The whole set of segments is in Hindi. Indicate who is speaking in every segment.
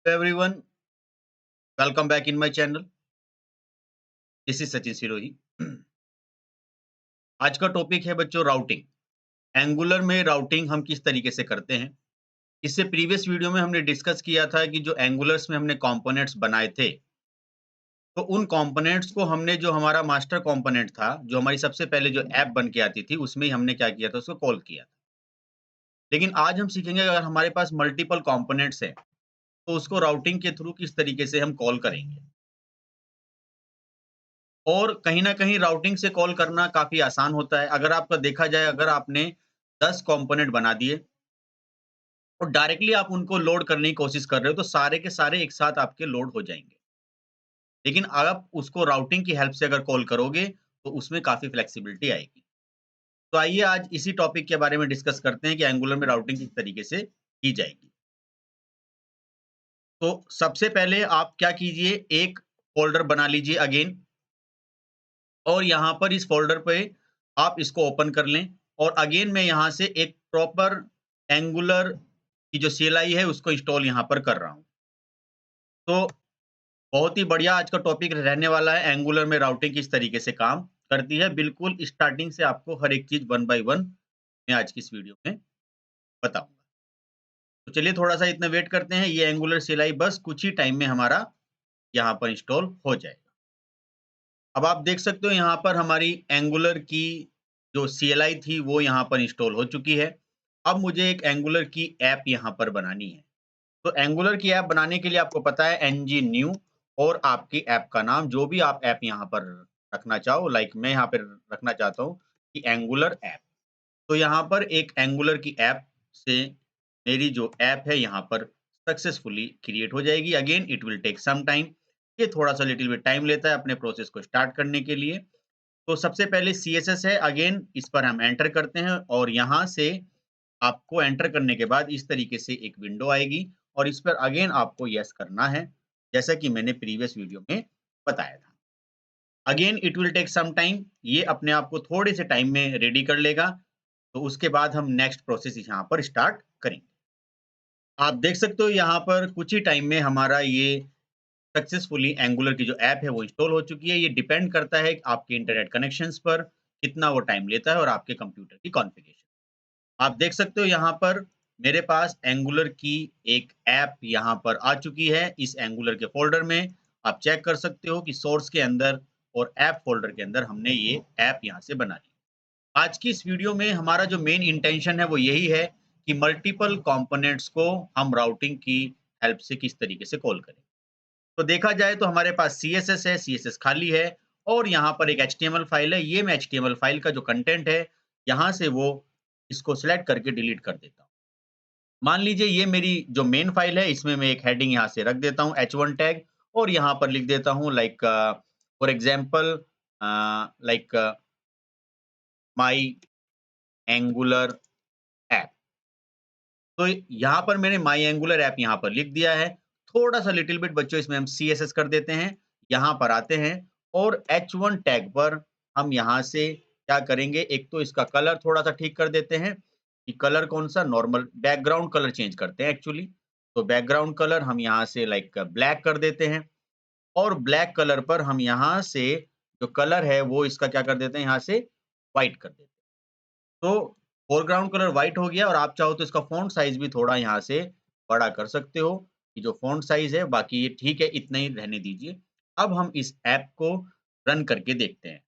Speaker 1: Everyone, welcome back in my channel. This is Sachin Sirohi. आज का टॉपिक है बच्चों राउटिंग। एंगुलर में राउटिंग हम किस तरीके से करते हैं। इससे प्रीवियस वीडियो में हमने डिस्कस किया था कि जो एंगुलर्स में हमने कंपोनेंट्स बनाए थे, तो उन कंपोनेंट्स को हमने जो हमारा मास्टर कंपोनेंट था, जो हमारी सबसे पहले जो ऐप बन के आती थी, उसमें ही हमने क्या किया था, उसको कॉल किया था। लेकिन आज हम सीखेंगे अगर हमारे पास मल्टीपल कंपोनेंट्स हैं, तो उसको राउटिंग के थ्रू किस तरीके से हम कॉल करेंगे। और कहीं न कहीं राउटिंग से कॉल करना काफ़ी आसान होता है। अगर आपका देखा जाए, अगर आपने 10 कंपोनेंट बना दिए और डायरेक्टली आप उनको लोड करने की कोशिश कर रहे हो, तो सारे के सारे एक साथ आपके लोड हो जाएँगे। लेकिन आप उसको राउटिंग की हेल्प से अगर कॉल करोगे, तो उसमें काफ़ी फ्लेक्सिबिलिटी आएगी। तो आइए आज इसी टॉपिक के बारे में डिस्कस करते हैं कि एंगुलर में राउटिंग किस तरीके से की जाएगी। तो सबसे पहले आप क्या कीजिए, एक फ़ोल्डर बना लीजिए अगेन, और यहाँ पर इस फ़ोल्डर पे आप इसको ओपन कर लें, और अगेन मैं यहाँ से एक प्रॉपर एंगुलर की जो CLI है उसको इंस्टॉल यहाँ पर कर रहा हूँ। तो बहुत ही बढ़िया आज का टॉपिक रहने वाला है, एंगुलर में राउटिंग किस तरीके से काम करती है। बिल्कुल स्टार्टिंग से आपको हर एक चीज़ वन बाय वन मैं आज की इस वीडियो में बताऊँगा। तो चलिए थोड़ा-सा इतना वेट करते हैं, ये एंगुलर CLI बस कुछ ही टाइम में हमारा यहाँ पर इंस्टॉल हो जाएगा। अब आप देख सकते हो यहाँ पर हमारी एंगुलर की जो CLI थी वो यहाँ पर इंस्टॉल हो चुकी है। अब मुझे एक एंगुलर की ऐप यहाँ पर बनानी है। तो एंगुलर की ऐप बनाने के लिए आपको पता है ng न्यू, और आपकी ऐप का नाम जो भी आप ऐप यहाँ पर रखना चाहो, लाइक मैं यहाँ पे रखना चाहता हूँ कि एंगुलर ऐप। तो यहाँ पर एक एंगुलर की ऐप से मेरी जो ऐप है यहाँ पर सक्सेसफुली क्रिएट हो जाएगी। Again it will take some time. ये थोड़ा-सा लिटिल बिट टाइम लेता है अपने प्रोसेस को स्टार्ट करने के लिए। तो सबसे पहले CSS है, अगेन इस पर हम एंटर करते हैं, और यहाँ से आपको एंटर करने के बाद इस तरीके से एक विंडो आएगी, और इस पर अगेन आपको यस करना है, जैसा कि मैंने प्रीवियस वीडियो में बताया था। Again it will take some time, ये अपने आप को थोड़े से टाइम में रेडी कर लेगा। तो उसके बाद हम नेक्स्ट प्रोसेस यहाँ पर स्टार्ट करेंगे। आप देख सकते हो यहाँ पर कुछ ही टाइम में हमारा ये सक्सेसफुली एंगुलर की जो ऐप है वो इंस्टॉल हो चुकी है। ये डिपेंड करता है आपके इंटरनेट कनेक्शंस पर, कितना वो टाइम लेता है, और आपके कंप्यूटर की कॉन्फ़िगरेशन। आप देख सकते हो यहाँ पर मेरे पास एंगुलर की एक ऐप यहाँ पर आ चुकी है इस एंगुलर के फ़ोल्डर में। आप चेक कर सकते हो कि सोर्स के अंदर और ऐप फ़ोल्डर के अंदर हमने ये ऐप यहाँ से बना ली। आज की इस वीडियो में हमारा जो मेन इंटेंशन है वो यही है कि मल्टीपल कंपोनेंट्स को हम राउटिंग की हेल्प से किस तरीके से कॉल करें। तो देखा जाए तो हमारे पास CSS है, CSS खाली है, और यहाँ पर एक HTML फाइल है। ये मैं HTML फाइल का जो कंटेंट है, यहाँ से वो इसको सिलेक्ट करके डिलीट कर देता हूँ। मान लीजिए ये मेरी जो मेन फाइल है, इसमें मैं एक हेडिंग यहाँ से रख देता हूँ H1 टैग, और यहाँ पर लिख देता हूँ like for example like my angular app. तो यहाँ पर मैंने माय एंगुलर ऐप यहाँ पर लिख दिया है। थोड़ा-सा लिटिल बिट बच्चों इसमें हम CSS कर देते हैं। यहाँ पर आते हैं, और H1 टैग पर हम यहाँ से क्या करेंगे, एक तो इसका कलर थोड़ा-सा ठीक कर देते हैं कि कलर कौन-सा, नॉर्मल बैकग्राउंड कलर चेंज करते हैं एक्चुअली। तो बैकग्राउंड कलर हम यहाँ से लाइक ब्लैक कर देते हैं, और ब्लैक कलर पर हम यहाँ से जो कलर है वो इसका क्या कर देते हैं, यहाँ से व्हाइट कर देते हैं। तो फोरग्राउंड कलर व्हाइट हो गया, और आप चाहो तो इसका फ़ॉन्ट साइज़ भी थोड़ा यहाँ से बड़ा कर सकते हो। ये जो फ़ॉन्ट साइज़ है, बाकी ये ठीक है, इतना ही रहने दीजिए। अब हम इस ऐप को रन करके देखते हैं।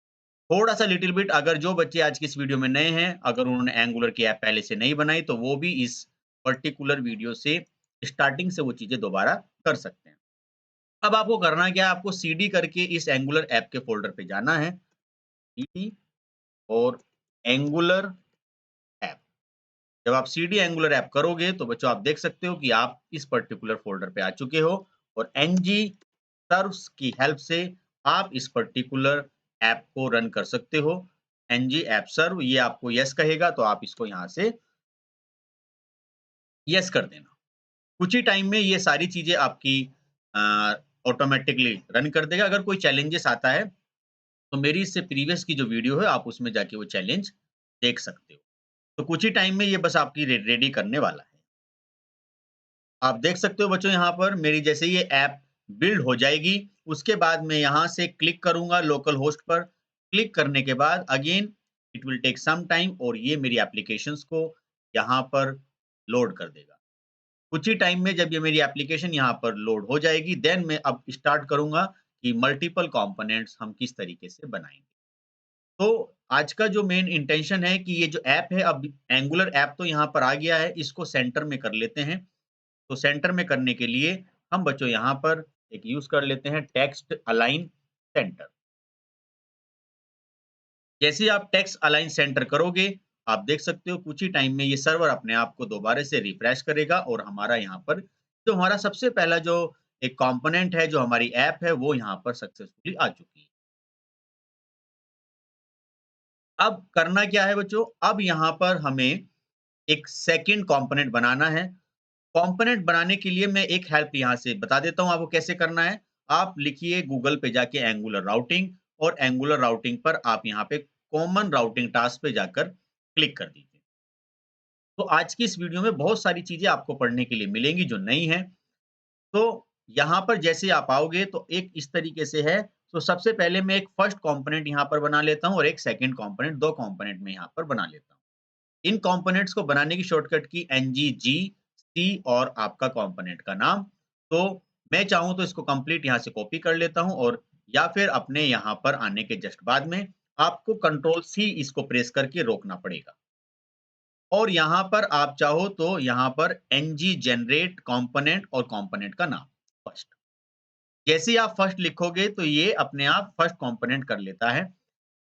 Speaker 1: थोड़ा-सा लिटिल बिट, अगर जो बच्चे आज की इस वीडियो में नए हैं, अगर उन्होंने एंगुलर की ऐप पहले से नहीं बनाई, तो वो भी इस पर्टिकुलर वीडियो से स्टार्टिंग से वो चीज़ें दोबारा कर सकते हैं। अब आपको करना क्या है, आपको CD करके इस एंगुलर ऐप के फ़ोल्डर पे जाना है, CD और एंगुलर ऐप। जब आप CD एंगुलर ऐप करोगे, तो बच्चों आप देख सकते हो कि आप इस पर्टिकुलर फ़ोल्डर पे आ चुके हो, और ng सर्व्स की हेल्प से आप इस पर्टिकुलर ऐप को रन कर सकते हो। ng ऐप सर्व ये आपको यस कहेगा, तो आप इसको यहाँ से यस कर देना। कुछ ही टाइम में ये सारी चीज़ें आपकी अ, ऑटोमैटिकली रन कर देगा। अगर कोई चैलेंजेस आता है, तो मेरी इससे प्रीवियस की जो वीडियो है, आप उसमें जाके वो चैलेंज देख सकते हो। तो कुछ ही टाइम में ये बस आपकी रेडी करने वाला है। आप देख सकते हो बच्चों यहाँ पर मेरी जैसे ये ऐप बिल्ड हो जाएगी, उसके बाद मैं यहाँ से क्लिक करूँगा लोकल होस्ट पर। क्लिक करने के बाद again it will take some time और ये मेरी एप्लीकेशंस को यहाँ पर लोड कर देगा। कुछ ही टाइम में जब ये मेरी एप्लीकेशन यहाँ पर लोड हो जाएगी, देन मैं अब स्टार्ट करूँगा कि मल्टीपल कंपोनेंट्स हम किस तरीके से बनाएँगे। तो आज का जो मेन इंटेंशन है कि ये जो ऐप है, अब एंगुलर ऐप तो यहाँ पर आ गया है, इसको सेंटर में कर लेते हैं। तो सेंटर में करने के लिए हम बच्चों यहाँ पर एक यूज़ कर लेते हैं टेक्स्ट अलाइन सेंटर। जैसे ही आप टेक्स्ट अलाइन सेंटर करोगे, आप देख सकते हो कुछ ही टाइम में ये सर्वर अपने आप को दोबारा से रिफ्रेश करेगा और हमारा यहाँ पर जो हमारा सबसे पहला जो एक कंपोनेंट है, जो हमारी ऐप है, वो यहाँ पर सक्सेसफुली आ चुकी है। अब करना क्या है बच्चों? अब यहाँ पर हमें एक सेकंड कंपोनेंट बनाना है। कंपोनेंट बनाने के लिए मैं एक हेल्प यहाँ से बता देता हूँ आपको कैसे करना है। आप लिखिए गूगल पे जाके एंगुलर राउटिंग और एंगुलर राउटिंग पर आप यहाँ पे कॉमन राउटिंग टास्क पे जाकर क्लिक कर दीजिए। तो आज की इस वीडियो में बहुत सारी चीज़ें आपको पढ़ने के लिए मिलेंगी जो नई हैं। तो यहाँ पर जैसे आप आओगे तो एक इस तरीके से है। तो सबसे पहले मैं एक फर्स्ट कंपोनेंट यहाँ पर बना लेता हूँ और एक सेकंड कंपोनेंट, 2 कंपोनेंट मैं यहाँ पर बना लेता हूँ। इन कंपोनेंट्स को बनाने की शॉर्टकट की NGGC और आपका कंपोनेंट का नाम। तो मैं चाहूँ तो इसको कंप्लीट यहाँ से कॉपी कर लेता हूँ और या फिर अपने यहाँ पर आने के जस्ट बाद में आपको कंट्रोल C इसको प्रेस करके रोकना पड़ेगा। और यहाँ पर आप चाहो तो यहाँ पर ng जनरेट कंपोनेंट और कंपोनेंट का नाम फर्स्ट। जैसे ही आप फर्स्ट लिखोगे तो ये अपने आप फर्स्ट कंपोनेंट कर लेता है।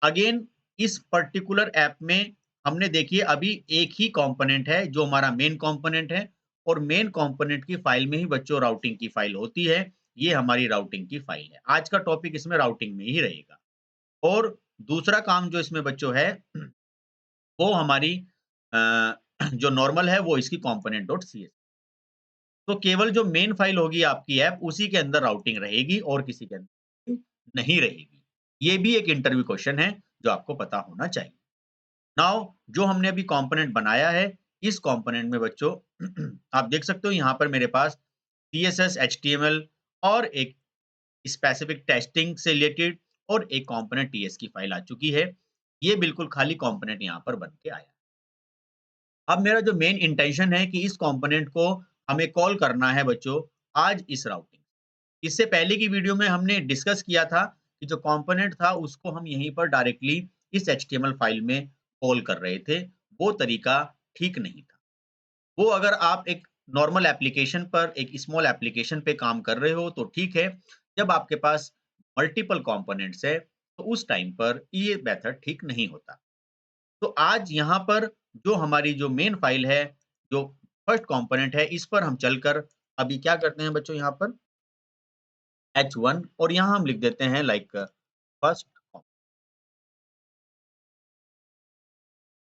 Speaker 1: अगेन इस पर्टिकुलर ऐप में हमने देखिए अभी एक ही कंपोनेंट है जो हमारा मेन कंपोनेंट है और मेन कंपोनेंट की फाइल में ही बच्चों राउटिंग की फाइल होती है। ये हमारी राउटिंग की फाइल है। आज का टॉपिक इसमें राउटिंग में ही रहेगा। और दूसरा काम जो इसमें बच्चों है वो हमारी अ, जो नॉर्मल है वो इसकी component.cs। तो केवल जो मेन फाइल होगी आपकी ऐप उसी के अंदर राउटिंग रहेगी और किसी के अंदर नहीं रहेगी। ये भी एक इंटरव्यू क्वेश्चन है जो आपको पता होना चाहिए। नाउ जो हमने अभी कंपोनेंट बनाया है, इस कंपोनेंट में बच्चों आप देख सकते हो यहाँ पर मेरे पास CSS, HTML और एक स्पेसिफिक टेस्टिंग से रिलेटेड और एक कंपोनेंट TS की फाइल आ चुकी है। ये बिल्कुल खाली कंपोनेंट यहाँ पर बन के आया। अब मेरा जो मेन इंटेंशन है कि इस कंपोनेंट को हमें कॉल करना है बच्चों आज इस राउटिंग। इससे पहले की वीडियो में हमने डिस्कस किया था कि जो कंपोनेंट था उसको हम यहीं पर डायरेक्टली इस HTML फाइल में कॉल कर रहे थे। वो तरीका ठीक नहीं था। वो अगर आप एक नॉर्मल एप्लीकेशन पर एक स्मॉल एप्लीकेशन पे काम कर रहे हो तो ठीक है। जब आपके पास मल्टीपल कंपोनेंट्स है तो उस टाइम पर ये मेथड ठीक नहीं होता। तो आज यहाँ पर जो हमारी जो मेन फाइल है, जो फर्स्ट कंपोनेंट है, इस पर हम चलकर अभी क्या करते हैं बच्चों यहाँ पर H1 और यहाँ हम लिख देते हैं लाइक फर्स्ट।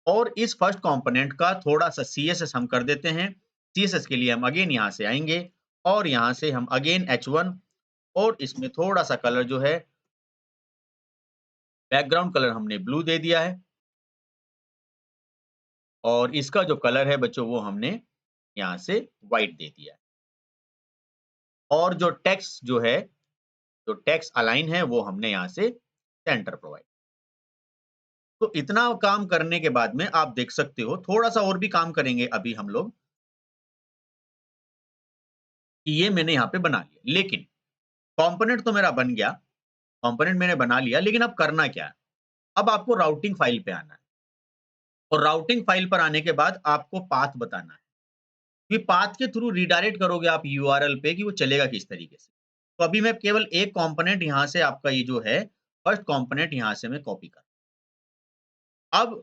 Speaker 1: और इस फर्स्ट कंपोनेंट का थोड़ा-सा CSS हम कर देते हैं। CSS के लिए हम अगेन यहाँ से आएँगे और यहाँ से हम अगेन H1 और इसमें थोड़ा-सा कलर जो है बैकग्राउंड कलर हमने ब्लू दे दिया है और इसका जो कलर है बच्चों वो हमने यहाँ से व्हाइट दे दिया है। और जो टेक्स्ट जो है, जो टेक्स्ट अलाइन है वो हमने यहाँ से सेंटर प्रोवाइड। तो इतना काम करने के बाद में आप देख सकते हो थोड़ा-सा और भी काम करेंगे अभी हम लोग कि ये मैंने यहाँ पे बना लिया। लेकिन कंपोनेंट तो मेरा बन गया, कंपोनेंट मैंने बना लिया, लेकिन अब करना क्या है? अब आपको राउटिंग फाइल पे आना है और राउटिंग फाइल पर आने के बाद आपको पाथ बताना है। कि पाथ के थ्रू रिडायरेक्ट करोगे आप यूआरएल पे कि वो चलेगा किस तरीके से। तो अभी मैं केवल एक कंपोनेंट यहाँ से आपका ये जो है फर्स्ट कंपोनेंट यहाँ से मैं कॉपी कर। अब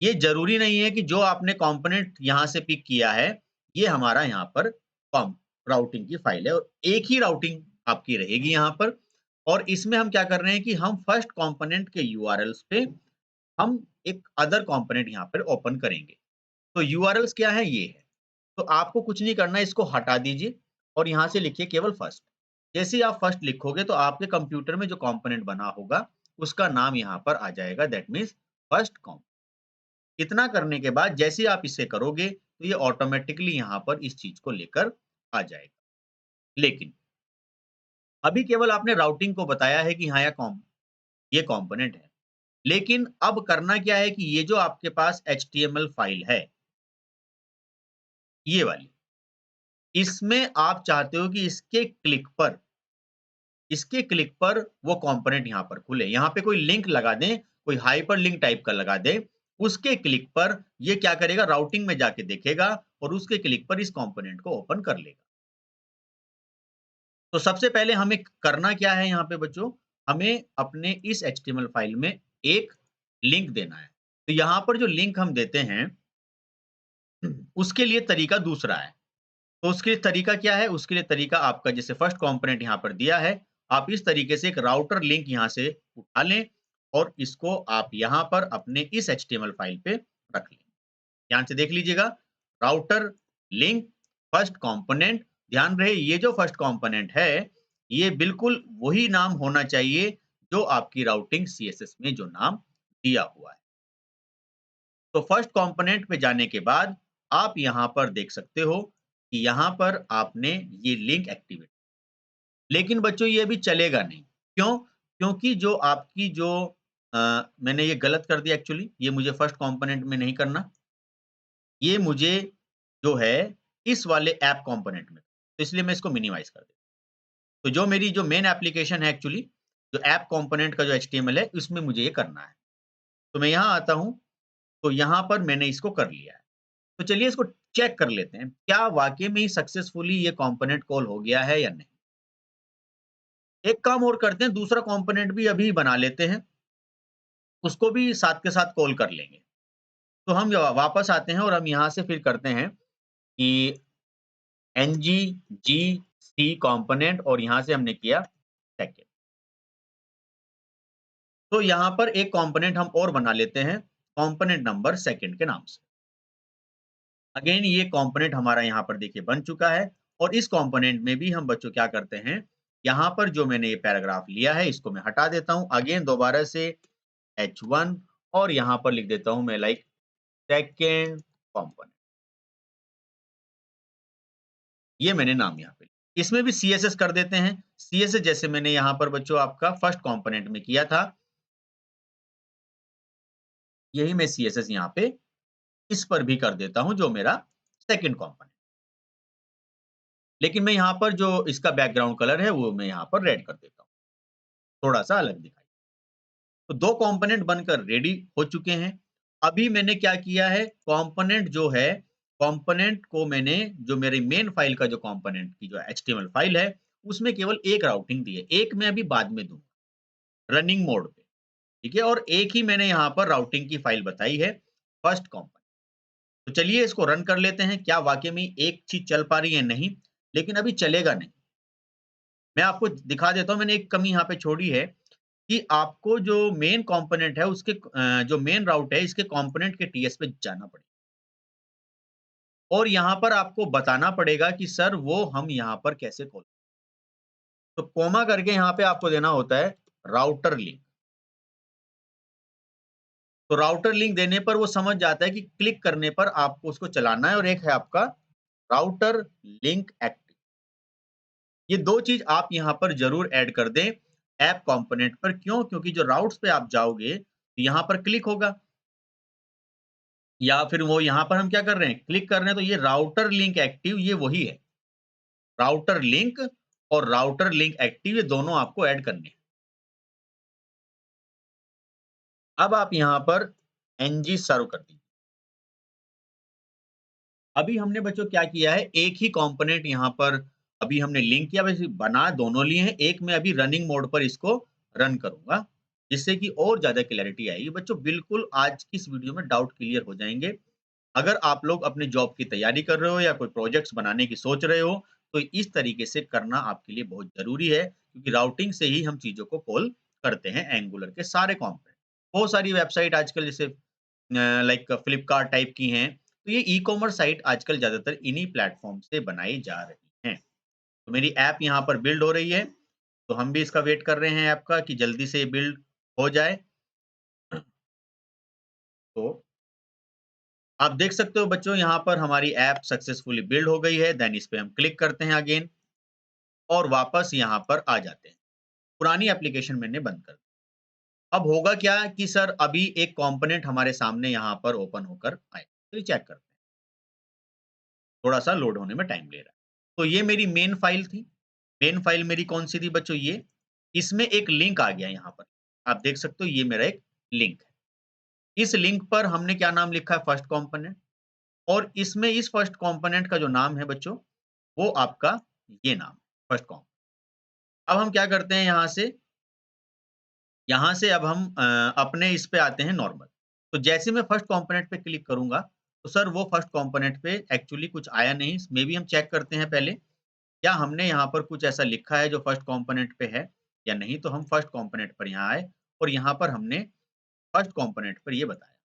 Speaker 1: ये ज़रूरी नहीं है कि जो आपने कंपोनेंट यहाँ से पिक किया है, ये हमारा यहाँ पर कॉम राउटिंग की फाइल है और एक ही राउटिंग आपकी रहेगी यहाँ पर। और इसमें हम क्या कर रहे हैं कि हम फर्स्ट कंपोनेंट के यूआरएल्स पे हम एक अदर कंपोनेंट यहाँ पर ओपन करेंगे। तो यूआरएल्स क्या है? ये है। तो आपको कुछ नहीं करना है, इसको हटा दीजिए और यहाँ से लिखिए केवल फर्स्ट। जैसे ही आप फर्स्ट लिखोगे तो आपके कंप्यूटर में जो कंपोनेंट बना होगा, उसका नाम यहाँ पर आ जाएगा, दैट मीन्स फर्स्ट कॉम। इतना करने के बाद जैसे ही आप इसे करोगे, तो ये ऑटोमैटिकली यहाँ पर इस चीज़ को लेकर आ जाएगा। लेकिन अभी केवल आपने राउटिंग को बताया है कि हाँ, ये कंपोनेंट है। लेकिन अब करना क्या है कि ये जो आपके पास एचटीएमएल फाइल है, ये वाली, इसमें आप चाहते हो कि इसके क्लिक पर वो कंपोनेंट यहाँ पर खुले। यहाँ पे कोई लिंक लगा दें, कोई हाइपरलिंक टाइप का लगा दें, उसके क्लिक पर ये क्या करेगा, राउटिंग में जाके देखेगा और उसके क्लिक पर इस कंपोनेंट को ओपन कर लेगा। तो सबसे पहले हमें करना क्या है यहाँ पे बच्चों, हमें अपने इस एचटीएमएल फाइल में एक लिंक देना है। तो यहाँ पर जो लिंक हम देते हैं, उसके लिए तरीका दूसरा है। तो उसके लिए तरीका क्या है? उसके लिए तरीका आपका जैसे फर्स्ट कंपोनेंट यहाँ पर दिया है, आप इस तरीके से एक राउटर लिंक यहाँ से उठा लें और इसको आप यहाँ पर अपने इस एचटीएमएल फाइल पे रख लें। ध्यान से देख लीजिएगा, राउटर लिंक फर्स्ट कंपोनेंट। ध्यान रहे ये जो फर्स्ट कंपोनेंट है, ये बिल्कुल वही नाम होना चाहिए जो आपकी राउटिंग सीएसएस में जो नाम दिया हुआ है। तो फर्स्ट कंपोनेंट पे जाने के बाद आप यहाँ पर देख सकते हो कि यहाँ पर आपने ये लिंक एक्टिवेट, लेकिन बच्चों ये अभी चलेगा नहीं। क्यों? क्योंकि जो आपकी जो मैंने ये गलत कर दिया एक्चुअली, ये मुझे फर्स्ट कंपोनेंट में नहीं करना, ये मुझे जो है इस वाले ऐप कंपोनेंट में, तो इसलिए मैं इसको मिनिमाइज़ कर देता हूँ। तो जो मेरी जो मेन एप्लीकेशन है एक्चुअली, जो ऐप कंपोनेंट का जो एचटीएमएल है, उसमें मुझे ये करना है। तो मैं यहाँ आता हूँ, तो यहाँ पर मैंने इसको कर लिया है। तो चलिए इसको चेक कर लेते हैं, क्या वाक़ई में ही सक्सेसफुली ये कंपोनेंट कॉल हो गया है या नहीं? एक काम और करते हैं, दूसरा कंपोनेंट भी अभी बना लेते हैं, उसको भी साथ के साथ कॉल कर लेंगे। तो हम वापस आते हैं और हम यहाँ से फिर करते हैं कि ngGC कंपोनेंट और यहाँ से हमने किया सेकंड। तो यहाँ पर एक कंपोनेंट हम और बना लेते हैं, कंपोनेंट नंबर सेकंड के नाम से। अगेन ये कंपोनेंट हमारा यहाँ पर देखिए बन चुका है और इस कंपोनेंट में भी हम बच्चों क्या करते हैं, यहाँ पर जो मैंने ये पैराग्राफ लिया है इसको मैं हटा देता हूँ। अगेन दोबारा से H1 और यहाँ पर लिख देता हूँ मैं लाइक सेकंड कंपोनेंट। ये मैंने नाम यहाँ पे, इसमें भी CSS कर देते हैं। CSS जैसे मैंने यहाँ पर बच्चों आपका फर्स्ट कंपोनेंट में किया था, यही मैं CSS यहाँ पे इस पर भी कर देता हूँ जो मेरा सेकंड कंपोनेंट। लेकिन मैं यहाँ पर जो इसका बैकग्राउंड कलर है वो मैं यहाँ पर रेड कर देता हूँ, थोड़ा-सा अलग दिखाई। तो 2 कंपोनेंट बनकर रेडी हो चुके हैं। अभी मैंने क्या किया है, कंपोनेंट जो है, कंपोनेंट को मैंने जो मेरी मेन फाइल का जो कंपोनेंट की जो एचटीएमएल फाइल है, उसमें केवल एक राउटिंग दी है। एक मैं अभी बाद में दूँगा, रनिंग मोड पे, ठीक है? और एक ही मैंने यहाँ पर राउटिंग की फाइल बताई है, फर्स्ट कंपोनेंट। तो चलिए इसको रन कर लेते हैं, क्या वाक़ई में एक चीज़ चल पा रही है? नहीं, लेकिन अभी चलेगा नहीं। मैं आपको दिखा देता हूँ, मैंने एक कमी यहाँ पे छोड़ी है कि आपको जो मेन कंपोनेंट है उसके जो मेन राउट है इसके कंपोनेंट के टीएस पे जाना पड़ेगा और यहाँ पर आपको बताना पड़ेगा कि सर वो हम यहाँ पर कैसे खोलें। तो कोमा करके यहाँ पे आपको देना होता है राउटर लिंक। तो राउटर लिंक देने पर वो समझ जाता है कि क्लिक करने पर आपको उसको चलाना है और एक है आपका राउटर लिंक एक्टिव। ये 2 चीज़ आप यहाँ पर ज़रूर ऐड कर दें ऐप कंपोनेंट पर। क्यों? क्योंकि जो राउट्स पे आप जाओगे, तो यहाँ पर क्लिक होगा या फिर वो यहाँ पर हम क्या कर रहे हैं, क्लिक कर रहे हैं, तो ये राउटर लिंक एक्टिव ये वही है। राउटर लिंक और राउटर लिंक एक्टिव ये दोनों आपको ऐड करने हैं। अब आप यहाँ पर ng सर्व कर दीजिए। अभी हमने बच्चों क्या किया है, एक ही कंपोनेंट यहाँ पर अभी हमने लिंक किया, वैसे बना दोनों लिए हैं। एक मैं अभी रनिंग मोड पर इसको रन करूँगा, जिससे कि और ज़्यादा क्लैरिटी आएगी। बच्चों बिल्कुल आज की इस वीडियो में डाउट क्लियर हो जाएँगे। अगर आप लोग अपने जॉब की तैयारी कर रहे हो या कोई प्रोजेक्ट्स बनाने की सोच रहे हो, तो इस तरीके से करना आपके लिए बहुत ज़रूरी है, क्योंकि राउटिंग से ही हम चीज़ों को कॉल करते हैं एंगुलर के सारे कंपोनेंट। बहुत सारी वेबसाइट आजकल जैसे लाइक फ्लिपकार्ट टाइप की हैं, तो ये ई-कॉमर्स साइट आजकल ज़्यादातर इन्हीं प्लेटफ़ॉर्म से बनाई जा रही हैं। तो मेरी ऐप यहाँ पर बिल्ड हो रही है, तो हम भी इसका वेट कर रहे हैं ऐप का कि जल्दी से बिल्ड हो जाए। तो आप देख सकते हो बच्चों यहाँ पर हमारी ऐप सक्सेसफुली बिल्ड हो गई है। देन इस पे हम क्लिक करते हैं अगेन और वापस यहाँ पर आ जाते हैं। पुरानी एप्लीकेशन मैंने बंद कर दी। अब होगा क्या कि सर अभी एक कंपोनेंट हमारे सामने यहाँ पर ओपन होकर आए। चलिए चेक करते हैं। थोड़ा-सा लोड होने में टाइम ले रहा है। तो ये मेरी मेन फाइल थी। मेन फाइल मेरी कौन-सी थी बच्चों ये? इसमें एक लिंक आ गया यहाँ पर। आप देख सकते हो ये मेरा एक लिंक है। इस लिंक पर हमने क्या नाम लिखा है फर्स्ट कंपोनेंट और इसमें इस फर्स्ट कंपोनेंट का जो नाम है बच्चों, वो आपका ये नाम फर्स्ट कॉम्प। अब हम क्या करते हैं यहाँ से अब हम अपने इस पे आते हैं नॉर्मल। तो जैसे मैं फर्स्ट कंपोनेंट पे क्लिक करूँगा, तो सर वो फर्स्ट कंपोनेंट पे एक्चुअली कुछ आया नहीं। मेबी हम चेक करते हैं पहले, क्या हमने यहाँ पर कुछ ऐसा लिखा है जो फर्स्ट कंपोनेंट पे है या नहीं? तो हम फर्स्ट कंपोनेंट पर यहाँ आए और यहाँ पर हमने फर्स्ट कंपोनेंट पर ये बताया।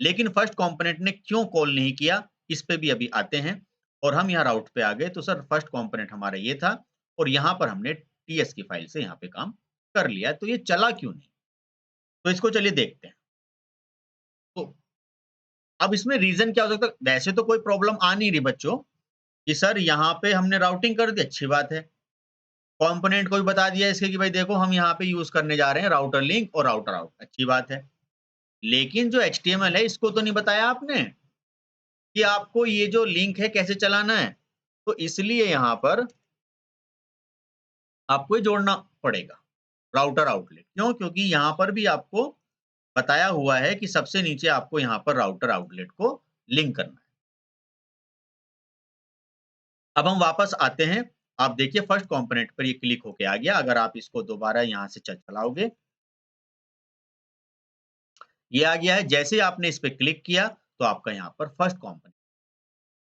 Speaker 1: लेकिन फर्स्ट कंपोनेंट ने क्यों कॉल नहीं किया, इस पे भी अभी आते हैं और हम यहाँ राउट पे आ गए। तो सर फर्स्ट कंपोनेंट हमारा ये था और यहाँ पर हमने टीएस की फाइल से यहाँ पे काम कर लिया। तो ये चला क्यों नहीं? तो इसको चलिए देखते हैं। तो अब इसमें रीज़न क्या हो सकता है? वैसे तो कोई प्रॉब्लम आ नहीं रही बच्चों, कि सर यहाँ पे हमने राउटिंग कर दी, अच्छी बात है। कंपोनेंट को भी बता दिया इसके कि भाई देखो हम यहाँ पे यूज़ करने जा रहे हैं राउटर लिंक और राउटर आउट, अच्छी बात है। लेकिन जो एचटीएमएल है इसको तो नहीं बताया आपने, कि आपको ये जो लिंक है कैसे चलाना है। तो इसलिए यहाँ पर आपको ये जोड़ना पड़ेगा, राउटर आउटलेट। क्यों? क्योंकि यहाँ पर भी आपको बताया हुआ है कि सबसे नीचे आपको यहाँ पर राउटर आउटलेट को लिंक करना है। अब हम वापस आते हैं। आप देखिए फर्स्ट कंपोनेंट पर ये क्लिक होके आ गया। अगर आप इसको दोबारा यहाँ से चलाओगे, ये आ गया है। जैसे ही आपने इस पे क्लिक किया, तो आपका यहाँ पर फर्स्ट कंपोनेंट।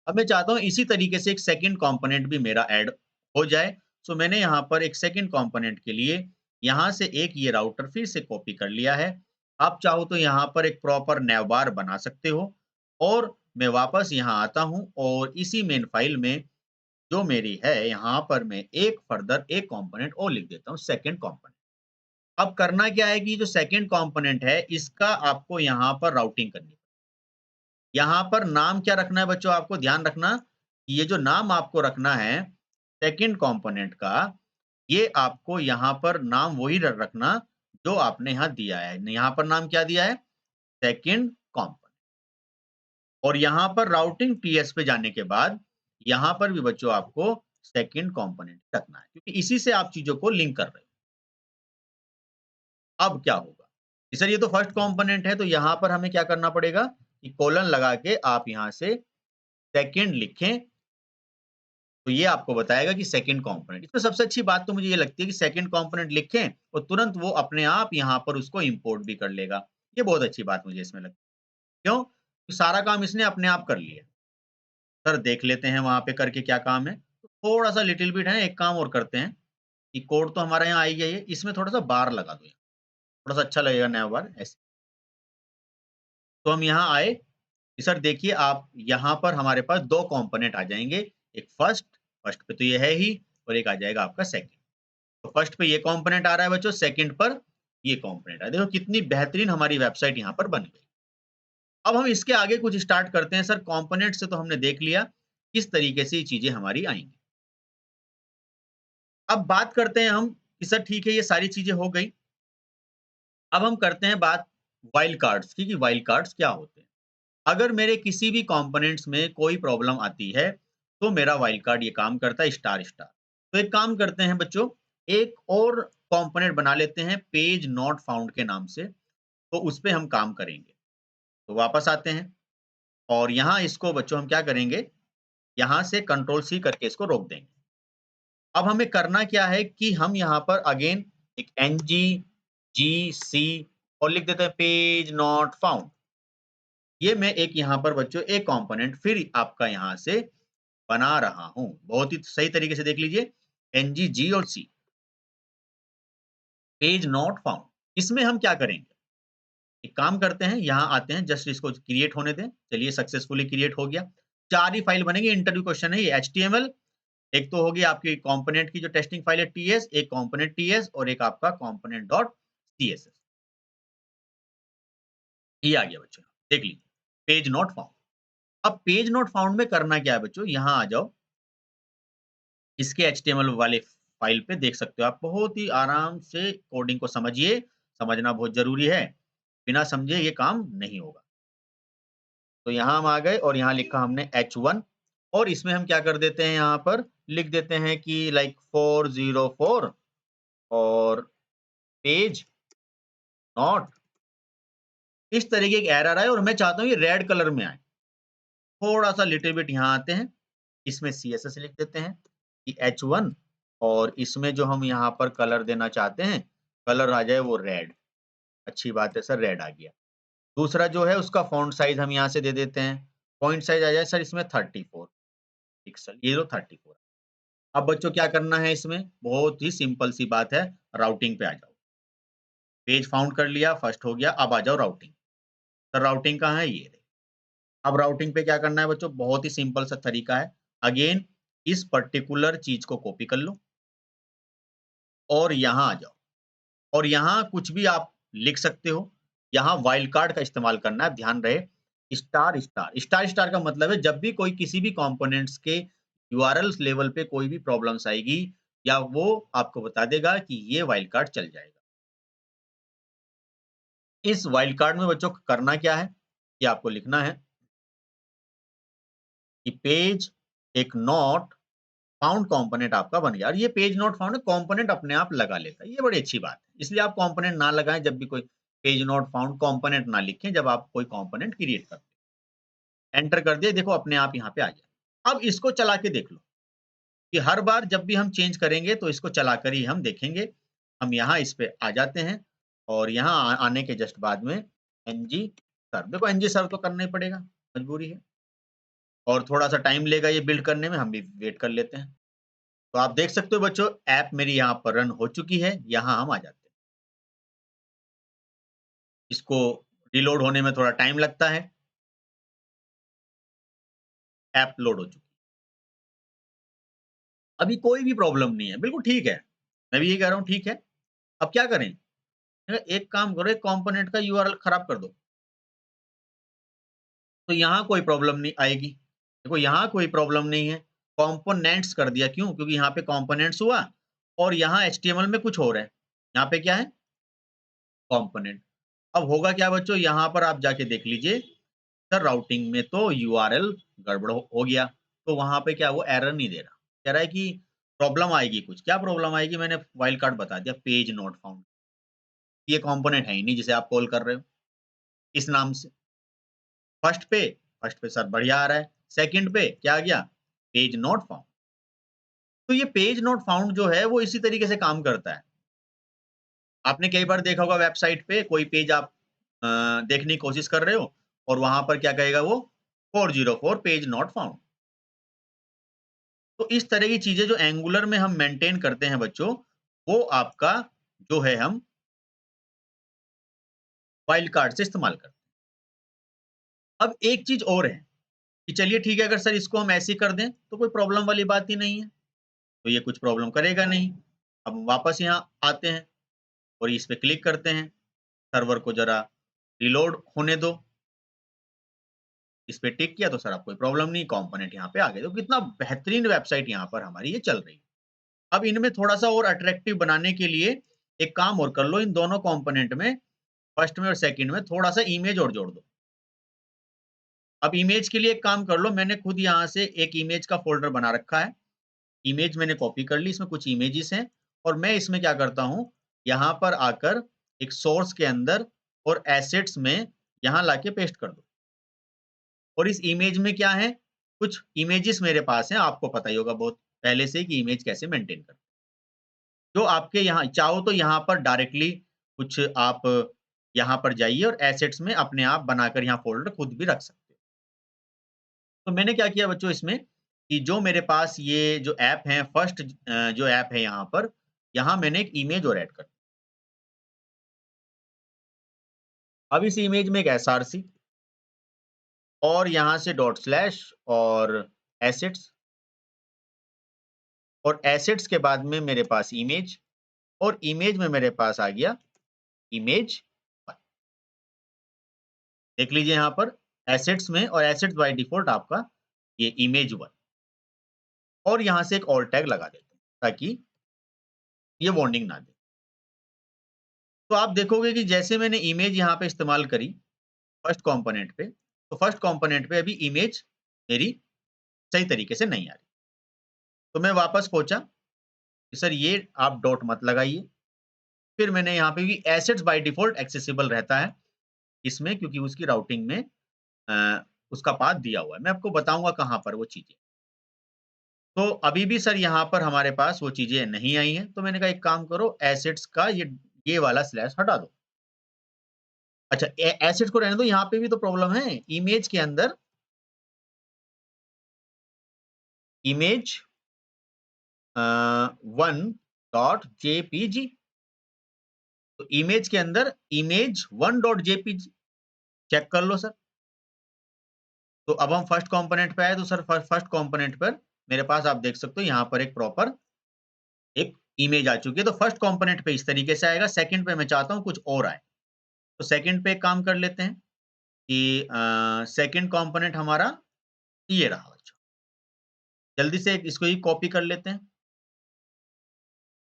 Speaker 1: अब मैं चाहता हूँ इसी तरीके से एक सेकंड कंपोनेंट भी मेरा ऐड हो जाए। सो मैंने यहाँ पर एक सेकंड कंपोनेंट के लिए यहाँ से एक ये राउटर फिर से कॉपी कर लिया है। आप चाहो तो यहाँ पर एक प्रॉपर नैवबार बना सकते हो और मैं वापस यहाँ आता हूँ और इसी मेन फाइल में जो मेरी है, यहाँ पर मैं एक फर्दर एक कंपोनेंट और लिख देता हूँ, सेकंड कंपोनेंट। अब करना क्या है कि जो सेकंड कंपोनेंट है, इसका आपको यहाँ पर राउटिंग करनी है। यहाँ पर नाम क्या रखना है बच्चों, आपको ध्यान रखना, ये जो नाम आपको रखना है सेकंड कंपोनेंट का, ये आपको यहाँ पर नाम वही रखना जो आपने यहाँ दिया है। यहाँ पर नाम क्या दिया है? Second component. और यहाँ पर राउटिंग टीएस पे जाने के बाद, यहाँ पर भी बच्चों आपको सेकंड कंपोनेंट रखना है, क्योंकि इसी से आप चीज़ों को लिंक कर रहे हो। अब क्या होगा? कि सर ये तो फर्स्ट कंपोनेंट है, तो यहाँ पर हमें क्या करना पड़ेगा कि कोलन लगा के आप यहाँ से सेकंड लिखें, तो ये आपको बताएगा कि सेकंड कंपोनेंट। इसमें सबसे अच्छी बात तो मुझे ये लगती है कि सेकंड कंपोनेंट लिखें और तुरंत वो अपने आप यहाँ पर उसको इम्पोर्ट भी कर लेगा। ये बहुत अच्छी बात मुझे इसमें लगती है। क्यों? तो सारा काम इसने अपने आप कर लिया। सर देख लेते हैं वहाँ पे करके क्या काम है। थोड़ा-सा लिटिल बिट है, एक काम और करते हैं कि कोड तो हमारा यहाँ आ ही गया है, इसमें थोड़ा-सा बार लगा दो, थोड़ा-सा अच्छा लगेगा नया बार ऐसे। तो हम यहाँ आए कि सर देखिए आप यहाँ पर हमारे पास 2 कंपोनेंट आ जाएँगे, एक फर्स्ट, फर्स्ट पे तो ये है ही और एक आ जाएगा आपका सेकंड। तो फर्स्ट पे ये कंपोनेंट आ रहा है बच्चों, सेकंड पर ये कंपोनेंट है। देखो कितनी बेहतरीन हमारी वेबसाइट यहाँ पर बन गई। अब हम इसके आगे कुछ स्टार्ट करते हैं। सर कंपोनेंट से तो हमने देख लिया, किस तरीके से ये चीज़ें हमारी आएँगी। अब बात करते हैं हम कि सर ठीक है ये सारी चीज़ें हो गई। अब हम करते हैं बात वाइल्ड कार्ड्स की कि वाइल्ड कार्ड्स क्या होते हैं। अगर मेरे किसी भी कंपोनेंट्स में कोई प्रॉब्लम आती है, तो मेरा वाइल्ड कार्ड ये काम करता है स्टार स्टार। तो एक काम करते हैं बच्चों, एक और कंपोनेंट बना लेते हैं पेज नॉट फाउंड के नाम से, तो उस पे हम काम करेंगे। तो वापस आते हैं और यहाँ इसको बच्चों हम क्या करेंगे, यहाँ से कंट्रोल सी करके इसको रोक देंगे। अब हमें करना क्या है कि हम यहाँ पर अगेन एक ngGC और लिख देते हैं पेज नॉट फाउंड। ये मैं एक यहाँ पर बच्चों एक कंपोनेंट फिर आपका यहाँ से बना रहा हूँ। बहुत ही सही तरीके से देख लीजिए, ngG और C, पेज नॉट फाउंड। इसमें हम क्या करेंगे, एक काम करते हैं, यहाँ आते हैं, जस्ट इसको क्रिएट होने दें। चलिए सक्सेसफुली क्रिएट हो गया। 4 ही फाइल बनेंगे, इंटरव्यू क्वेश्चन है ये, एचटीएमएल, एक तो होगी आपकी कंपोनेंट की जो टेस्टिंग फाइल है टीएस, एक कंपोनेंट टीएस और एक आपका कंपोनेंट डॉट सीएसएस। ये आ गया बच्चों, देख लीजिए, पेज नॉट फाउंड। अब पेज नॉट फाउंड में करना क्या है बच्चों, यहाँ आ जाओ, इसके एचटीएमएल वाले फाइल पे देख सकते हो आप, बहुत ही आराम से कोडिंग को समझिए, समझना बहुत ज़रूरी है, बिना समझे ये काम नहीं होगा। तो यहाँ हम आ गए और यहाँ लिखा हमने H1 और इसमें हम क्या कर देते हैं, यहाँ पर लिख देते हैं कि लाइक 404 और पेज नॉट, इस तरीके की एरर आए और मैं चाहता हूँ ये रेड कलर में आए। थोड़ा-सा लिटिल बिट यहाँ आते हैं, इसमें CSS लिख देते हैं कि H1 और इसमें जो हम यहाँ पर कलर देना चाहते हैं, कलर आ जाए वो रेड। अच्छी बात है सर, रेड आ गया। दूसरा जो है उसका फ़ॉन्ट साइज़ हम यहाँ से दे देते हैं। फ़ॉन्ट साइज़ आ जाए सर इसमें 34 पिक्सल, ये लो 34। अब बच्चों क्या करना है इसमें? बहुत ही सिंपल सी बात है, राउटिंग पे आ जाओ। पेज फाउंड कर लिया, फर्स्ट हो गया, अब आ जाओ राउटिंग। सर राउटिंग कहाँ है? ये रही। अब राउटिंग पे क्या करना है बच्चों? बहुत ही सिंपल सा तरीका है। अगेन इस पर्टिकुलर चीज़ को कॉपी कर लो और यहाँ आ जाओ और यहाँ कुछ भी आप लिख सकते हो। यहाँ वाइल्ड कार्ड का इस्तेमाल करना है, ध्यान रहे स्टार स्टार। स्टार स्टार का मतलब है जब भी कोई किसी भी कंपोनेंट्स के यूआरएल्स लेवल पे कोई भी प्रॉब्लम्स आएगी या वो आपको बता देगा कि ये वाइल्ड कार्ड चल जाएगा। इस वाइल्ड कार्ड में बच्चों करना क्या है? ये आपको लिखना है कि पेज एक नॉट फाउंड कंपोनेंट आपका बन गया और ये पेज नॉट फाउंड कंपोनेंट अपने आप लगा लेता है। ये बड़ी अच्छी बात है। इसलिए आप कंपोनेंट ना लगाएं जब भी कोई पेज नॉट फाउंड कंपोनेंट ना लिखें जब आप कोई कंपोनेंट क्रिएट करते हैं। एंटर कर दिया, देखो अपने आप यहाँ पे आ गया। अब इसको चला के देख लो कि हर बार जब भी हम चेंज करेंगे तो इसको चलाकर ही हम देखेंगे। हम यहाँ इस पे आ जाते हैं और यहाँ आने के जस्ट बाद में एनजी सर, देखो एनजी सर तो करना ही पड़ेगा, मजबूरी है और थोड़ा-सा टाइम लेगा ये बिल्ड करने में, हम भी वेट कर लेते हैं। तो आप देख सकते हो बच्चों ऐप मेरी यहाँ पर रन हो चुकी है, यहाँ हम आ जाते हैं। इसको रीलोड होने में थोड़ा टाइम लगता है। ऐप लोड हो चुकी है। अभी कोई भी प्रॉब्लम नहीं है, बिल्कुल ठीक है। मैं भी ये कह रहा हूँ ठीक है। अब क्या करें? एक काम करो, एक कंपोनेंट का यूआरएल खराब कर दो। तो यहाँ कोई प्रॉब्लम नहीं आएगी। देखो यहाँ कोई प्रॉब्लम नहीं है, कंपोनेंट्स कर दिया, क्यों? क्योंकि यहाँ पे कंपोनेंट्स हुआ और यहाँ एचटीएमएल में कुछ और है। यहाँ पे क्या है? कंपोनेंट। अब होगा क्या बच्चों, यहाँ पर आप जाके देख लीजिए, सर राउटिंग में तो यूआरएल गड़बड़ हो गया, तो वहाँ पे क्या वो एरर नहीं दे रहा। कह रहा है कि प्रॉब्लम आएगी कुछ। क्या प्रॉब्लम आएगी? मैंने वाइल्ड कार्ड बता दिया, पेज नॉट फाउंड। ये कंपोनेंट है ही नहीं जिसे आप कॉल कर रहे हो, इस नाम से। फर्स्ट पे सर बढ़िया आ रहा है, सेकंड पे क्या आ गया? Page not found. तो ये पेज नॉट फाउंड जो है वो इसी तरीके से काम करता है। आपने कई बार देखा होगा वेबसाइट पे कोई पेज आप देखने की कोशिश कर रहे हो और वहां पर क्या कहेगा वो? 404 पेज नॉट फाउंड। तो इस तरह की चीजें जो एंगुलर में हम मेंटेन करते हैं बच्चों, वो आपका जो है हम वाइल्ड कार्ड से इस्तेमाल करते हैं। अब एक चीज और है कि चलिए ठीक है, अगर सर इसको हम ऐसे ही कर दें तो कोई प्रॉब्लम वाली बात ही नहीं है, तो ये कुछ प्रॉब्लम करेगा नहीं। अब हम वापस यहाँ आते हैं और इस पे क्लिक करते हैं, सर्वर को जरा रिलोड होने दो। इस पे टिक किया तो सर अब कोई प्रॉब्लम नहीं, कंपोनेंट यहाँ पे आ गए। तो कितना बेहतरीन वेबसाइट यहाँ पर हमारी ये चल रही है। अब इनमें थोड़ा-सा और अट्रैक्टिव बनाने के लिए एक काम और कर लो, इन दोनों कंपोनेंट में फर्स्ट में और सेकंड में थोड़ा-सा इमेज और जोड़ दो। अब इमेज के लिए एक काम कर लो, मैंने खुद यहाँ से एक इमेज का फ़ोल्डर बना रखा है। इमेज मैंने कॉपी कर ली, इसमें कुछ इमेजेस हैं और मैं इसमें क्या करता हूँ, यहाँ पर आकर एक सोर्स के अंदर और एसेट्स में यहाँ लाके पेस्ट कर दो। और इस इमेज में क्या है, कुछ इमेजेस मेरे पास हैं, आपको पता ही होगा बहुत पहले से ही कि इमेज कैसे मेंटेन करते हैं। जो आपके यहाँ चाहो तो यहाँ पर डायरेक्टली कुछ आप यहाँ पर जाइए और एसेट्स में अपने आप बनाकर यहाँ फ़ोल्डर खुद भी रख सकते हो। तो मैंने क्या किया बच्चों इसमें कि जो मेरे पास ये जो ऐप है फर्स्ट जो ऐप है यहाँ मैंने एक इमेज और ऐड कर दी। अब इस इमेज में एक एसआरसी और यहाँ से डॉट स्लैश और एसेट्स और एसेट्स के बाद में मेरे पास इमेज और इमेज में मेरे पास आ गया इमेज 1। देख लीजिए यहाँ पर एसेट्स में, और एसेट्स बाय डिफ़ॉल्ट आपका ये इमेज1 और यहाँ से एक और टैग लगा देते हैं ताकि ये वार्निंग ना दे। तो आप देखोगे कि जैसे मैंने इमेज यहाँ पे इस्तेमाल करी फर्स्ट कंपोनेंट पे, तो फर्स्ट कंपोनेंट पे अभी इमेज मेरी सही तरीके से नहीं आ रही। तो मैं वापस पहुँचा कि सर ये आप डॉट मत लगाइए। फिर मैंने यहाँ पे भी एसेट्स बाय डिफ़ॉल्ट एक्सेसिबल रहता है इसमें, क्योंकि उसकी राउटिंग में उसका पाथ दिया हुआ है। मैं आपको बताऊँगा कहाँ पर वो चीज़ें। तो अभी भी सर यहाँ पर हमारे पास वो चीज़ें नहीं आई हैं, तो मैंने कहा एक काम करो, एसेट्स का ये वाला स्लैश हटा दो। अच्छा, एसेट्स को रहने दो, यहाँ पे भी तो प्रॉब्लम है। इमेज के अंदर इमेज 1 डॉट जेपीजी, तो इमेज के अंदर इमेज 1 डॉट जेपीजी चेक कर लो सर। तो अब हम फर्स्ट कंपोनेंट पे आए, तो सर फर्स्ट कंपोनेंट पर मेरे पास आप देख सकते हो यहाँ पर एक प्रॉपर एक इमेज आ चुकी है। तो फर्स्ट कंपोनेंट पे इस तरीके से आएगा, सेकंड पे मैं चाहता हूँ कुछ और आए। तो सेकंड पे एक काम कर लेते हैं कि सेकंड कंपोनेंट हमारा ये रहा बच्चों। जल्दी से इसको ही कॉपी कर लेते हैं।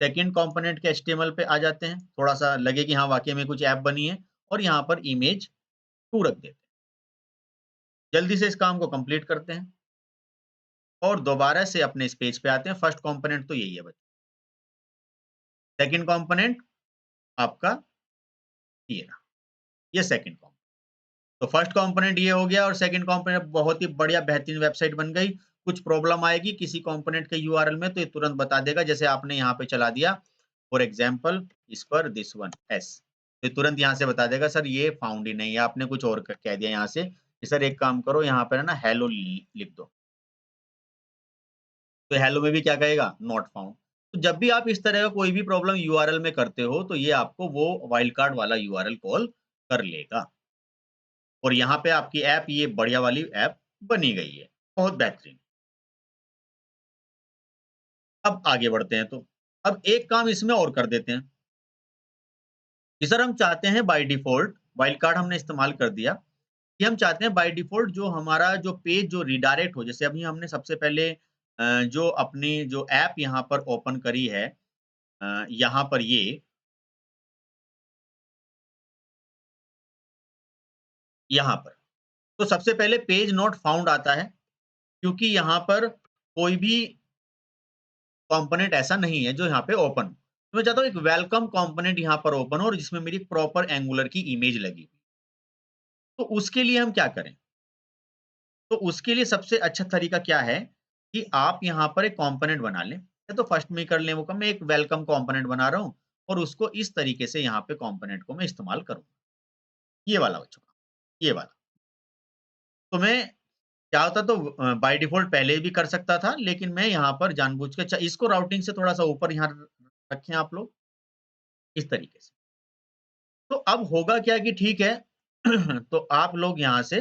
Speaker 1: सेकंड कंपोनेंट के एचटीएमएल पे आ जाते हैं। थोड़ा-सा लगे कि हाँ, वाक़ई में कुछ ऐप बनी है और यहाँ पर इमेज 2 रख देते हैं। जल्दी से इस काम को कंप्लीट करते हैं और दोबारा से अपने इस पेज पे आते हैं। फर्स्ट कंपोनेंट तो यही है बच्चों। सेकंड कंपोनेंट आपका ये रहा, ये सेकंड कंपोनेंट। तो फर्स्ट कंपोनेंट ये हो गया और सेकंड कंपोनेंट बहुत ही बढ़िया बेहतरीन वेबसाइट बन गई। कुछ प्रॉब्लम आएगी किसी कंपोनेंट के यूआरएल में तो ये तुरंत बता देगा, जैसे आपने यहाँ पे चला दिया फॉर एग्जांपल इस पर दिस वन एस, तो तुरंत यहाँ से बता देगा सर ये फाउंड ही नहीं है, आपने कुछ और कह दिया यहाँ से कि सर एक काम करो यहाँ पर है ना हेलो लिख दो, तो हेलो में भी क्या कहेगा नॉट फाउंड। तो जब भी आप इस तरह का कोई भी प्रॉब्लम यूआरएल में करते हो तो ये आपको वो वाइल्ड कार्ड वाला यूआरएल कॉल कर लेगा और यहाँ पे आपकी ऐप ये बढ़िया वाली ऐप बनी गई है, बहुत बेहतरीन। अब आगे बढ़ते हैं तो, अब एक काम इसमें और कर देते हैं कि सर हम चाहते हैं बाय डिफ़ॉल्ट वाइल्ड कार्ड हमने इस्तेमाल कर दिया, कि हम चाहते हैं बाय डिफ़ॉल्ट जो हमारा जो पेज जो रीडायरेक्ट हो, जैसे अभी हमने सबसे पहले जो अपनी जो ऐप यहाँ पर ओपन करी है यहाँ पर ये, यहाँ पर, तो सबसे पहले पेज नॉट फाउंड आता है, क्योंकि यहाँ पर कोई भी कंपोनेंट ऐसा नहीं है जो यहाँ पे ओपन हो। तो मैं चाहता हूँ एक वेलकम कंपोनेंट यहाँ पर ओपन हो और जिसमें मेरी प्रॉपर एंगुलर की इमेज लगी हुई। तो उसके लिए हम क्या करें? तो उसके लिए सबसे अच्छा तरीका क्या है कि आप यहाँ पर एक कंपोनेंट बना लें, या तो फर्स्ट में ही कर लें वो काम, मैं एक वेलकम कंपोनेंट बना रहा हूँ और उसको इस तरीके से यहाँ पे कंपोनेंट को मैं इस्तेमाल करूँगा। ये वाला बच्चों का, ये वाला। तो मैं क्या होता तो बाय डिफ़ॉल्ट पहले भी कर सकता था, लेकिन मैं यहाँ पर जानबूझ के अच्छा इसको राउटिंग से थोड़ा-सा ऊपर यहाँ रखें आप लोग, इस तरीके से। तो अब होगा क्या कि ठीक है तो आप लोग यहाँ से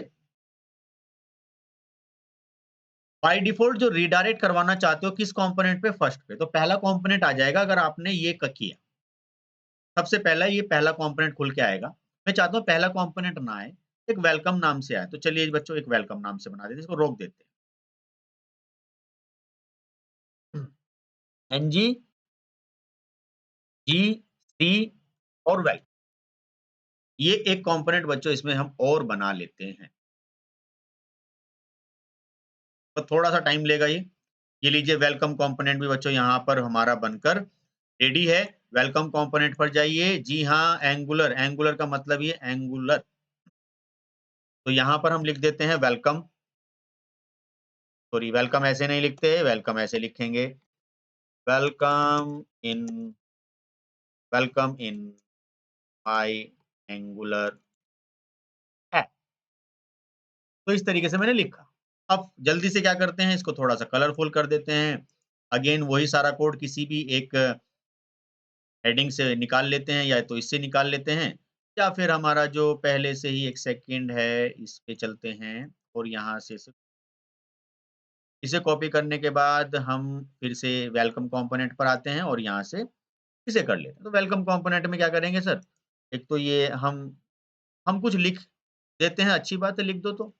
Speaker 1: बाय डिफ़ॉल्ट जो रीडायरेक्ट करवाना चाहते हो किस कंपोनेंट पे फर्स्ट पे, तो पहला कंपोनेंट आ जाएगा अगर आपने ये किया। सबसे पहला ये पहला कंपोनेंट खुल के आएगा। मैं चाहता हूँ पहला कंपोनेंट ना आए, एक वेलकम नाम से आए। तो चलिए बच्चों एक वेलकम नाम से बना देते हैं, इसको रोक देते हैं। एनजी, जी, सी और वेल, ये एक कंपोनेंट बच्चों इसमें हम और बना लेते हैं। तो थोड़ा-सा टाइम लेगा ये। ये लीजिए वेलकम कंपोनेंट भी बच्चों यहाँ पर हमारा बनकर रेडी है। वेलकम कंपोनेंट पर जाइए। जी हाँ, एंगुलर, एंगुलर का मतलब ये एंगुलर। तो यहाँ पर हम लिख देते हैं वेलकम, सॉरी वेलकम ऐसे नहीं लिखते, वेलकम ऐसे लिखेंगे। Welcome in welcome in my angular app. तो इस तरीके से मैंने लिखा। अब जल्दी से क्या करते हैं, इसको थोड़ा-सा कलरफुल कर देते हैं। अगेन वही सारा कोड किसी भी एक हेडिंग से निकाल लेते हैं या तो इससे निकाल लेते हैं या फिर हमारा जो पहले से ही एक सेकंड है, इस पे चलते हैं और यहाँ से इसे कॉपी करने के बाद हम फिर से वेलकम कंपोनेंट पर आते हैं और यहाँ से इसे कर लेते हैं। तो वेलकम कंपोनेंट में क्या करेंगे सर, एक तो ये हम कुछ लिख देते हैं, अच्छी बात है लिख दो तो।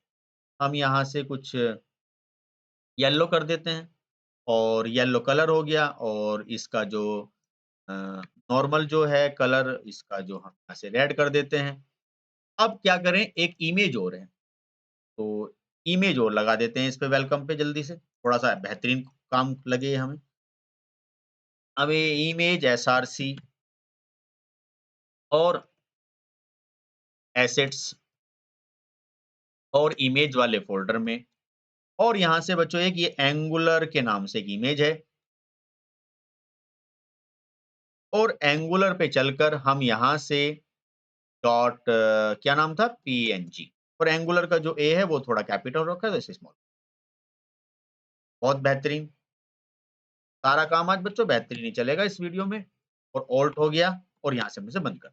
Speaker 1: हम यहाँ से कुछ येलो कर देते हैं और येलो कलर हो गया और इसका जो नॉर्मल जो है कलर इसका जो हम यहाँ से रेड कर देते हैं। अब क्या करें एक इमेज और है, तो इमेज और लगा देते हैं इस पे वेलकम पे जल्दी से, थोड़ा-सा बेहतरीन काम लगे हमें। अब ये इमेज एसआरसी और एसेट्स और इमेज वाले फ़ोल्डर में और यहाँ से बच्चों एक ये एंगुलर के नाम से एक इमेज है और एंगुलर पे चलकर हम यहाँ से डॉट क्या नाम था? पीएनजी और एंगुलर का जो ए है वो थोड़ा कैपिटल रखा है वैसे स्मॉल। बहुत बेहतरीन। सारा काम आज बच्चों बेहतरीन ही चलेगा इस वीडियो में और ऑल्ट हो गया और यहाँ से हम इसे बंद कर।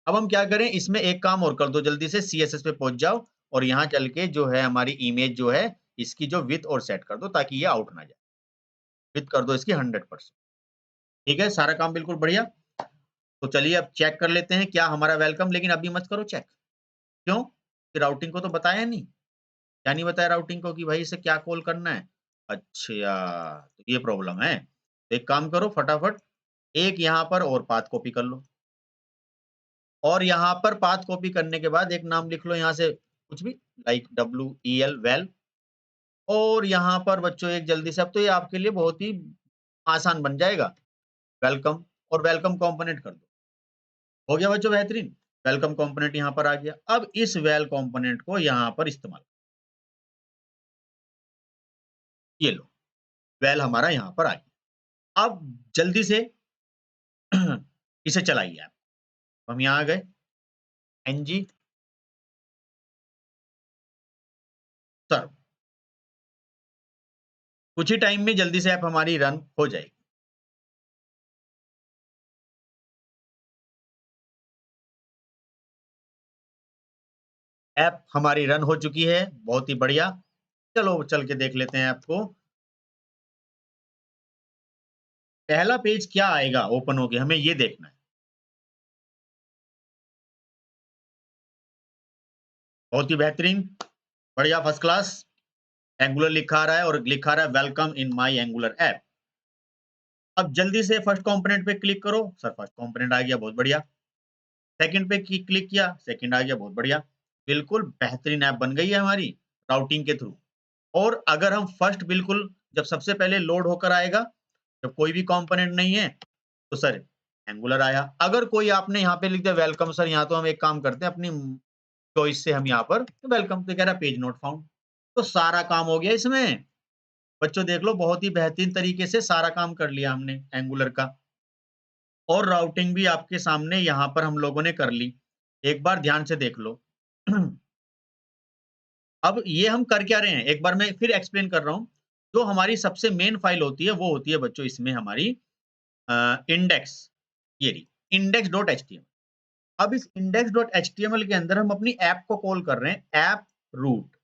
Speaker 1: अब हम क्या करें इसमें एक काम और कर दो जल्दी से सीएसएस पे पहुँच जाओ और यहाँ चल के जो है हमारी इमेज जो है इसकी जो विड्थ और सेट कर दो ताकि ये आउट ना जाए। विड्थ कर दो इसकी 100%। ठीक है, सारा काम बिल्कुल बढ़िया। तो चलिए अब चेक कर लेते हैं क्या हमारा वेलकम, लेकिन अभी मत करो चेक। क्यों? कि राउटिंग को तो बताया नहीं। क्या नहीं बताया राउटिंग को कि भाई इसे क्या कॉल करना है? अच्छा, तो ये प्रॉब्लम है। तो एक काम करो फटाफट, एक यहाँ पर और पाथ कॉपी कर लो। और यहाँ पर पाथ कॉपी करने के बाद एक नाम लिख लो यहाँ से कुछ भी लाइक WEL वेल और यहाँ पर बच्चों एक जल्दी से अब तो ये आपके लिए बहुत ही आसान बन जाएगा। वेलकम और वेलकम कंपोनेंट कर दो। हो गया बच्चों बेहतरीन। वेलकम कंपोनेंट यहाँ पर आ गया। अब इस वेल कंपोनेंट को यहाँ पर इस्तेमाल ये लो, वेल हमारा यहाँ पर आ गया। अब जल्दी से इसे चलाइए आप। हम यहाँ आ गए, एनजी सर्व। कुछ ही टाइम में जल्दी से ऐप हमारी रन हो जाएगी। ऐप हमारी रन हो चुकी है, बहुत ही बढ़िया। चलो चल के देख लेते हैं ऐप को। पहला पेज क्या आएगा ओपन होके हमें ये देखना है। बहुत ही बेहतरीन, बढ़िया फर्स्ट क्लास। एंगुलर लिखा आ रहा है और लिखा आ रहा है welcome in my angular app. अब जल्दी से फर्स्ट कंपोनेंट पे क्लिक करो। सर फर्स्ट कंपोनेंट आ गया, बहुत बढ़िया। सेकंड पे क्लिक किया, सेकंड आ गया, बहुत बढ़िया। बिल्कुल बेहतरीन ऐप बन गई है हमारी राउटिंग के थ्रू। और अगर हम फर्स्ट बिल्कुल जब सबसे पहले लोड होकर आएगा, जब कोई भी कंपोनेंट नहीं है, तो सर एंगुलर आया। अगर कोई आपने यहाँ पे लिख दिया वेलकम सर, यहाँ तो हम एक काम करते हैं अपनी चॉइस से हम यहाँ पर वेलकम तो कह रहा पेज नॉट फाउंड। तो सारा काम हो गया इसमें। बच्चों देख लो बहुत ही बेहतरीन तरीके से सारा काम कर लिया हमने एंगुलर का। और राउटिंग भी आपके सामने यहाँ पर हम लोगों ने कर ली। एक बार ध्यान से देख लो। अब ये हम कर क्या रहे हैं, एक बार मैं फिर एक्सप्लेन कर रहा हूँ। जो हमारी सबसे मेन फाइल होती है वो होती है बच्चों इसमें हमारी इंडेक्स, ये रही index.html। अब इस index.html के अंदर हम अपनी ऐप को कॉल कर रहे हैं ऐप रूट।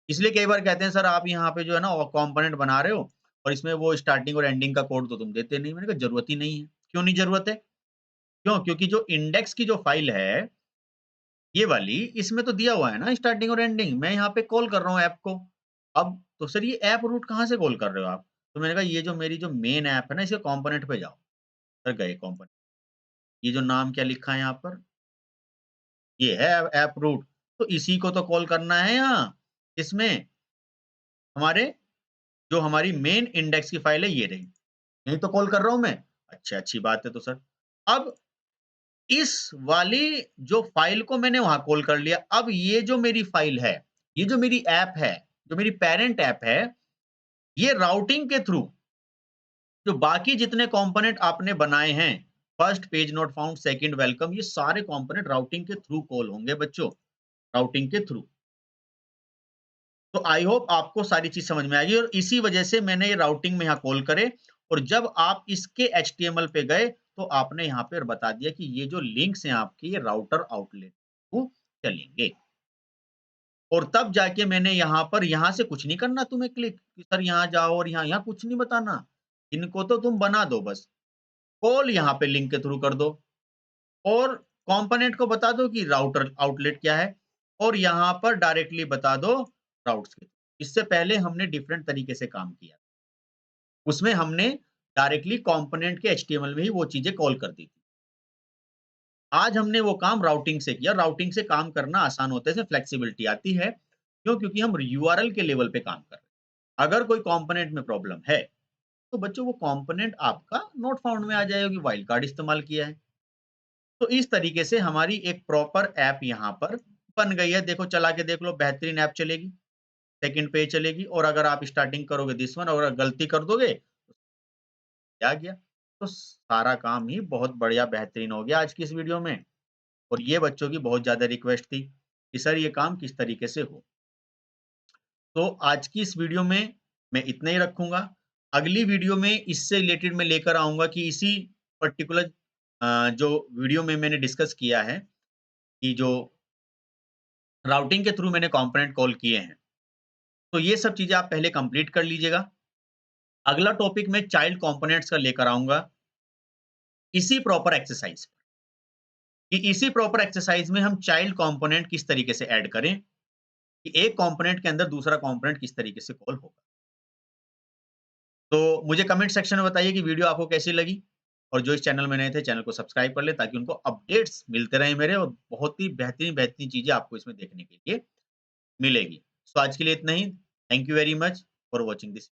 Speaker 1: इसलिए कई बार कहते हैं सर आप यहाँ पे जो है ना कंपोनेंट बना रहे हो और इसमें वो स्टार्टिंग और एंडिंग का कोड तो तुम देते नहीं। मैंने कहा जरूरत ही नहीं है। क्यों नहीं जरूरत है? क्यों? क्योंकि जो इंडेक्स की जो फाइल है ये वाली, इसमें तो दिया हुआ है ना स्टार्टिंग और एंडिंग। मैं यहाँ पे कॉल कर रहा हूँ ऐप को। अब तो सर ये ऐप रूट कहाँ से कॉल कर रहे हो आप? तो मैंने कहा ये जो मेरी जो मेन ऐप है ना इसके कंपोनेंट पे जाओ। सर गए कंपोनेंट। ये जो नाम क्या लिखा है यहाँ पर, ये है ऐप रूट। तो इसी को तो कॉल करना है यहाँ, इसमें हमारे जो हमारी मेन इंडेक्स की फाइल है ये रही। यही तो कॉल कर रहा हूँ मैं। अच्छा, अच्छी बात है तो सर। अब इस वाली जो फाइल को मैंने वहाँ कॉल कर लिया। अब ये जो मेरी फाइल है, ये जो मेरी ऐप है, जो मेरी पैरेंट ऐप है, ये राउटिंग के थ्रू जो बाकी जितने कंपोनेंट आपने बनाए हैं, first page not found, second welcome, ये सारे कंपोनेंट राउटिंग के थ्रू कॉल होंगे बच्चों, राउटिंग के थ्रू। तो आई होप आपको सारी चीज़ समझ में आएगी और इसी वजह से मैंने ये राउटिंग में यहाँ कॉल करे और जब आप इसके एचटीएमएल पे गए, तो आपने यहाँ पे बता दिया कि ये जो लिंक्स हैं आपके, ये राउटर आउटलेट को चलेंगे। और तब जाके मैंने यहाँ पर यहाँ से कुछ नहीं करना तुम्हें क्लिक कि सर यहाँ जाओ और यहाँ कुछ नहीं बताना। इनको तो तुम बना दो बस। कॉल यहाँ पे लिंक के थ्रू कर दो और कंपोनेंट को बता दो कि राउटर आउटलेट क्या है और यहाँ पर डायरेक्टली बता दो राउट्स के। इससे पहले हमने डिफरेंट तरीके से काम किया। उसमें हमने डायरेक्टली कंपोनेंट के एचटीएमएल में ही वो चीजें कॉल कर दी थी। आज हमने वो काम राउटिंग से किया। राउटिंग से काम करना आसान होता है, इसमें फ्लेक्सिबिलिटी आती है। क्यों? क्योंकि हम यूआरएल के लेवल पे काम कर रहे हैं। अगर कोई कंपोनेंट में प्रॉब्लम है, तो बच्चों वो कंपोनेंट आपका नॉट फाउंड में आ जाएगा कि वाइल्ड कार्ड इस्तेमाल किया है। तो इस तरीके से हमारी एक प्रॉपर ऐप यहाँ पर बन गई है। देखो चला के देख लो, बेहतरीन ऐप चलेगी, सेकंड पेज चलेगी। और अगर आप स्टार्टिंग करोगे दिस वन और अगर गलती कर दोगे, क्या गया? तो सारा काम ही बहुत बढ़िया बेहतरीन हो गया आज की इस वीडियो में। और ये बच्चों की बहुत ज़्यादा रिक्वेस्ट थी कि सर ये काम किस तरीके से हो। तो आज की इस वीडियो में मैं इतना ही रखूँगा। अगली वीडियो में इससे रिलेटेड मैं लेकर आऊँगा कि इसी पर्टिकुलर जो वीडियो में मैंने डिस्कस किया है कि जो राउटिंग के थ्रू मैंने कंपोनेंट कॉल किए हैं, तो ये सब चीज़ें आप पहले कंप्लीट कर लीजिएगा। अगला टॉपिक मैं चाइल्ड कंपोनेंट्स का लेकर आऊँगा, इसी प्रॉपर एक्सरसाइज कि इसी प्रॉपर एक्सरसाइज में हम चाइल्ड कंपोनेंट किस तरीके से ऐड करें, कि एक कंपोनेंट के अंदर दूसरा कंपोनेंट किस तरीके से कॉल होगा। तो मुझे कमेंट सेक्शन में बताइए कि वीडियो आपको कैसी लगी, और जो इस चैनल में नए थे चैनल को सब्सक्राइब कर लें ताकि उनको अपडेट्स मिलते रहें मेरे, और बहुत ही बेहतरीन चीज़ें आपको इसमें देखने के लिए मिलेगी। सो आज के लिए इतना ही। Thank you very much for watching this.